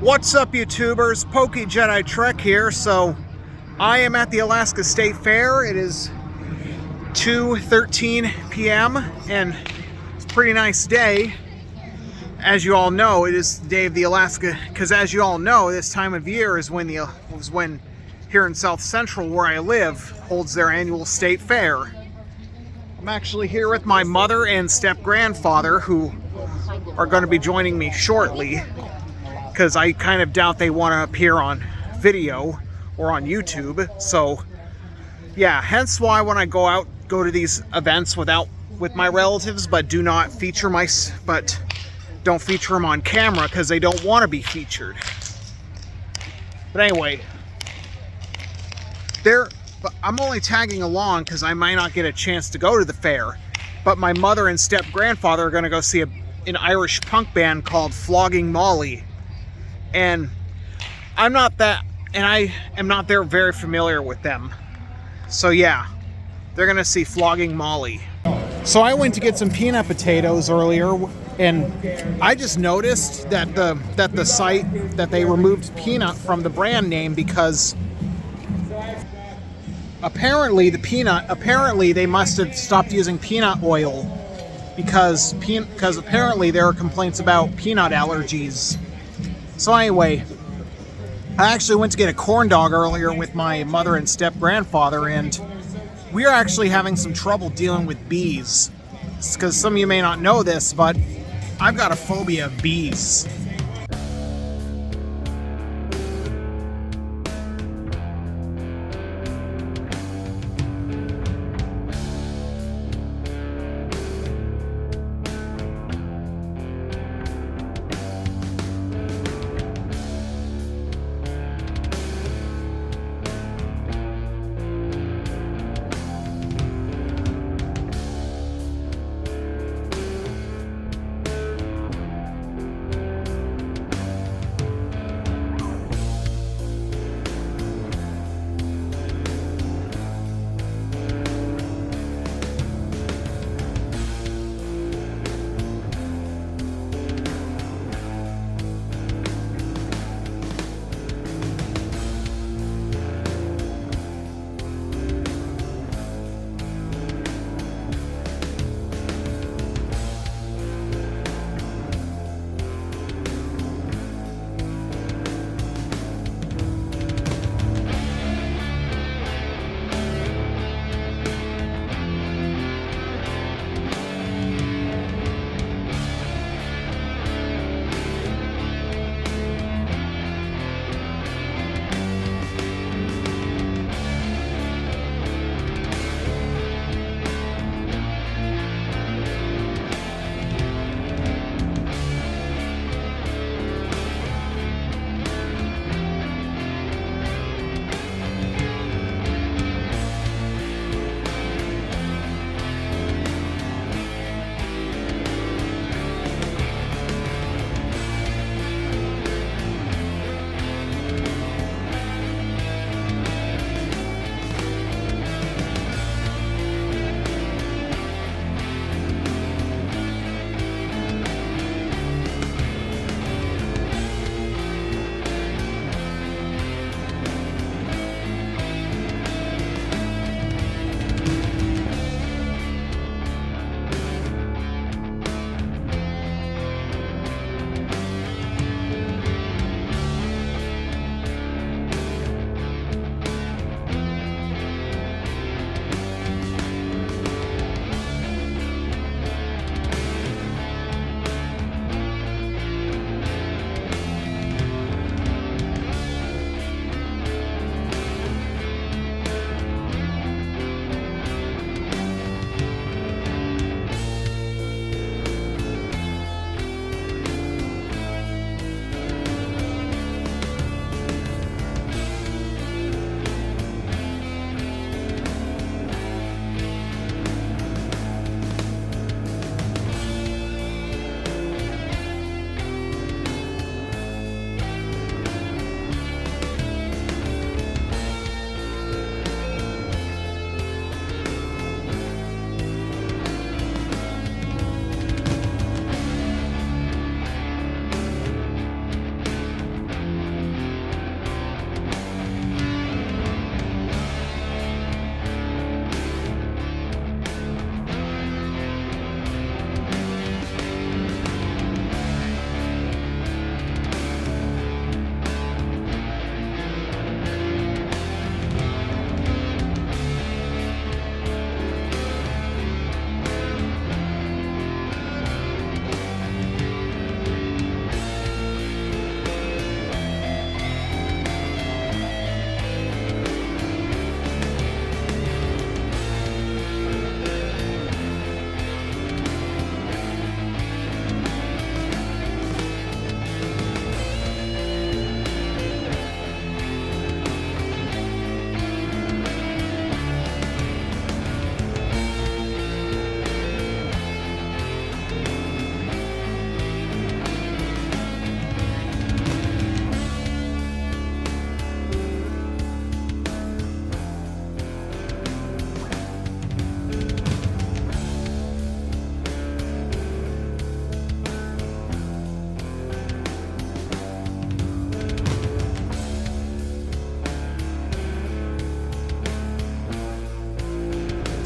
What's up, YouTubers? PokeJediTrek's here. So I am at the Alaska State Fair. It is 2:13 p.m. and it's a pretty nice day. As you all know, it is the day of the Alaska, because as you all know, this time of year is when here in South Central, where I live, holds their annual state fair. I'm actually here with my mother and step-grandfather, who are going to be joining me shortly, because I kind of doubt they want to appear on video or on YouTube. So yeah, hence why when I go to these events with my relatives, but don't feature them on camera because they don't want to be featured. But anyway, I'm only tagging along because I might not get a chance to go to the fair. But my mother and step-grandfather are going to go see an Irish punk band called Flogging Molly. And I am not there very familiar with them. So yeah, they're going to see Flogging Molly. So I went to get some peanut potatoes earlier, and I just noticed that the site that they removed peanut from the brand name, because apparently they must have stopped using peanut oil because apparently there are complaints about peanut allergies. So anyway, I actually went to get a corn dog earlier with my mother and step-grandfather, and we are actually having some trouble dealing with bees. Because some of you may not know this, but I've got a phobia of bees.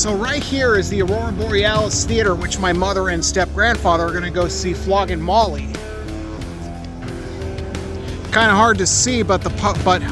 So right here is the Aurora Borealis Theater, which my mother and step-grandfather are going to go see Flogging Molly. Kind of hard to see, but kind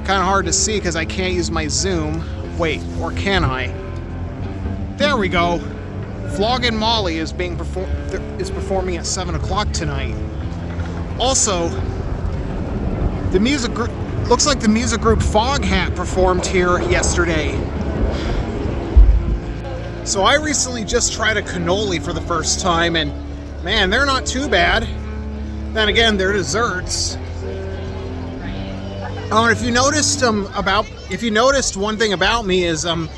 of hard to see because I can't use my zoom. Wait, or can I? There we go. Flogging Molly is performing at 7 o'clock tonight. Also, the music group looks like the music group Foghat performed here yesterday. So I recently just tried a cannoli for the first time, and man, they're not too bad. Then again, they're desserts. Oh, and if you noticed one thing about me is I'm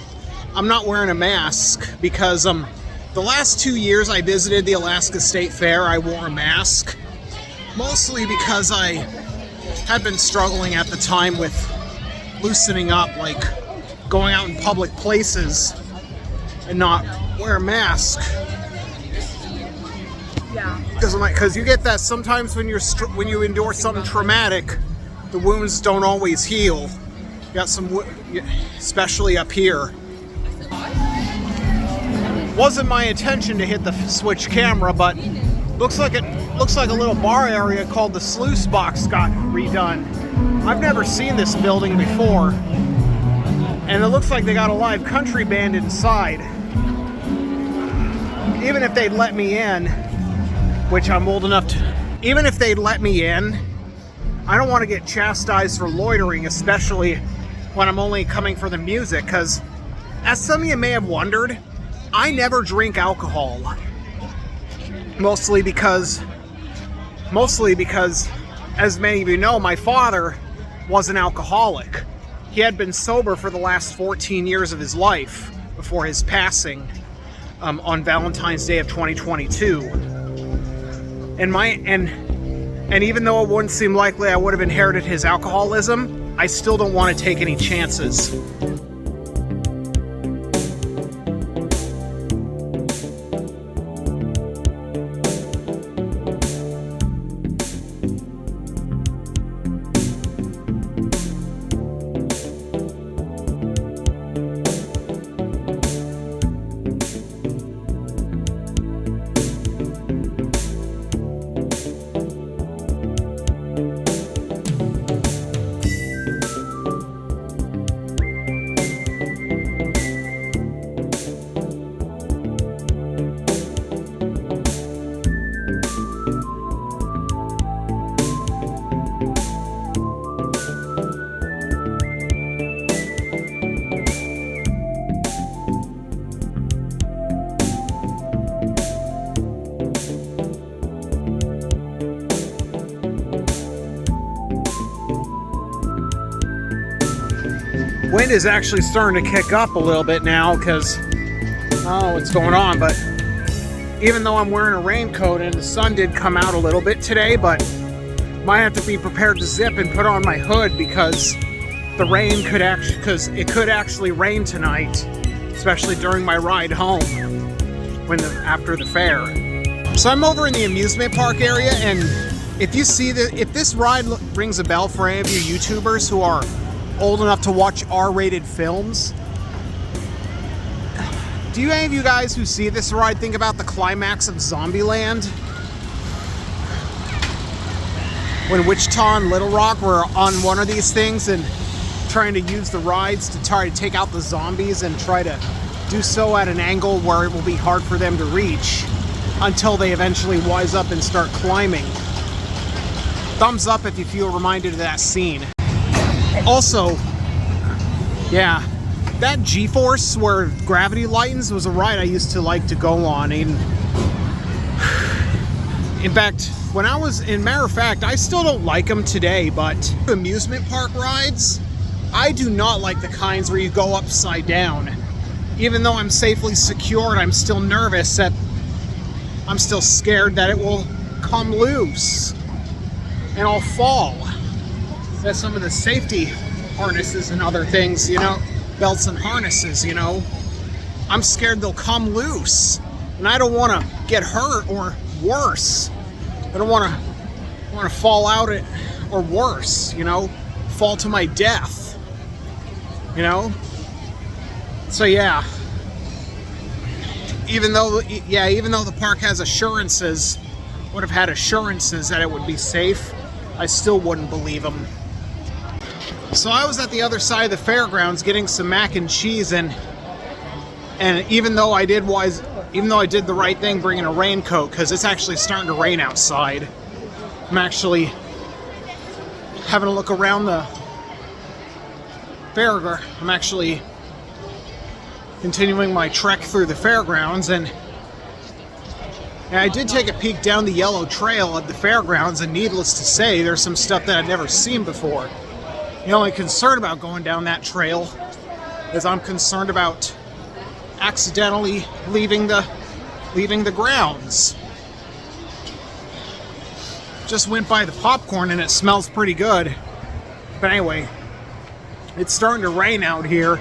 not wearing a mask because the last 2 years I visited the Alaska State Fair, I wore a mask, mostly because I had been struggling at the time with loosening up, like going out in public places and not wear a mask. Yeah. Because you get that sometimes when you endure something traumatic, the wounds don't always heal. You got some, especially up here. Wasn't my intention to hit the switch camera, but looks like a little bar area called the Sluice Box got redone. I've never seen this building before, and it looks like they got a live country band inside. Even if they'd let me in, which I'm old enough to, even if they'd let me in, I don't want to get chastised for loitering, especially when I'm only coming for the music, because as some of you may have wondered, I never drink alcohol. Mostly because, as many of you know, my father was an alcoholic. He had been sober for the last 14 years of his life before his passing on Valentine's Day of 2022. And even though it wouldn't seem likely I would have inherited his alcoholism, I still don't want to take any chances. Wind is actually starting to kick up a little bit now because, oh, what's going on? But even though I'm wearing a raincoat and the sun did come out a little bit today, but might have to be prepared to zip and put on my hood because the rain could actually rain tonight, especially during my ride home after the fair. So I'm over in the amusement park area, and if this ride rings a bell for any of you YouTubers who are old enough to watch R-rated films, do any of you guys who see this ride think about the climax of Zombieland? When Wichita and Little Rock were on one of these things and trying to use the rides to try to take out the zombies and try to do so at an angle where it will be hard for them to reach until they eventually wise up and start climbing. Thumbs up if you feel reminded of that scene. Also, yeah, that G-Force where gravity lightens was a ride I used to like to go on. And in fact, matter of fact, I still don't like them today, but amusement park rides, I do not like the kinds where you go upside down. Even though I'm safely secured, I'm still nervous that I'm still scared that it will come loose and I'll fall. That's some of the safety harnesses and other things, you know, belts and harnesses, you know. I'm scared they'll come loose, and I don't want to get hurt or worse. I don't want to fall out or worse, you know, fall to my death, you know. So yeah, even though the park has assurances, would have had assurances that it would be safe, I still wouldn't believe them. So I was at the other side of the fairgrounds getting some mac and cheese, and even though I did the right thing bringing a raincoat, because it's actually starting to rain outside, I'm actually having a look around the fairground. I'm actually continuing my trek through the fairgrounds, and I did take a peek down the yellow trail at the fairgrounds, and needless to say, there's some stuff that I've never seen before. The only concern about going down that trail is I'm concerned about accidentally leaving the grounds. Just went by the popcorn and it smells pretty good. But anyway, it's starting to rain out here.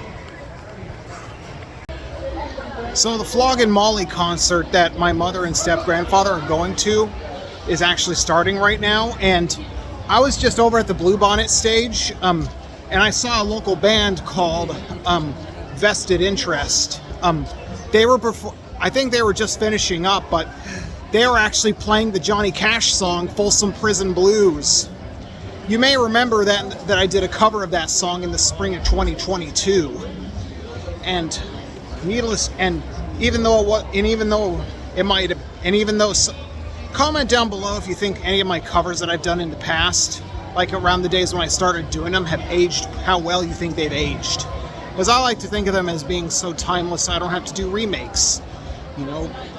So the Flogging Molly concert that my mother and step-grandfather are going to is actually starting right now, and I was just over at the Bluebonnet stage, and I saw a local band called Vested Interest. I think they were just finishing up, but they were actually playing the Johnny Cash song Folsom Prison Blues. You may remember that I did a cover of that song in the spring of 2022, and comment down below if you think any of my covers that I've done in the past, like around the days when I started doing them, have aged, how well you think they've aged. Because I like to think of them as being so timeless I don't have to do remakes,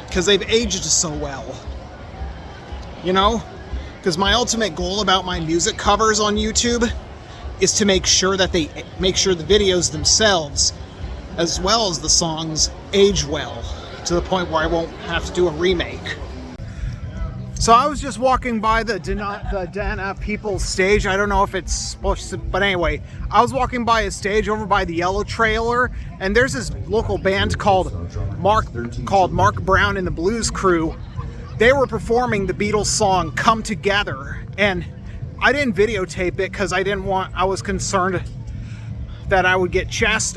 because they've aged so well. Because my ultimate goal about my music covers on YouTube is to make sure the videos themselves, as well as the songs, age well, to the point where I won't have to do a remake. So I was just walking by the Dana People's stage. I don't know if it's supposed to, but anyway, I was walking by a stage over by the yellow trailer, and there's this local band called Mark Brown and the Blues Crew. They were performing the Beatles song Come Together, and I didn't videotape it because I was concerned that I would get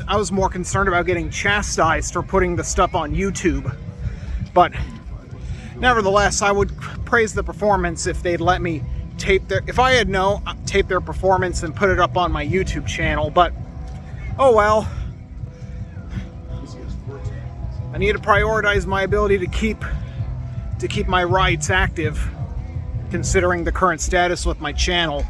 I was more concerned about getting chastised for putting the stuff on YouTube. But nevertheless, I would praise the performance if they'd let me tape their performance and put it up on my YouTube channel. But oh well. I need to prioritize my ability to keep my rights active, considering the current status with my channel.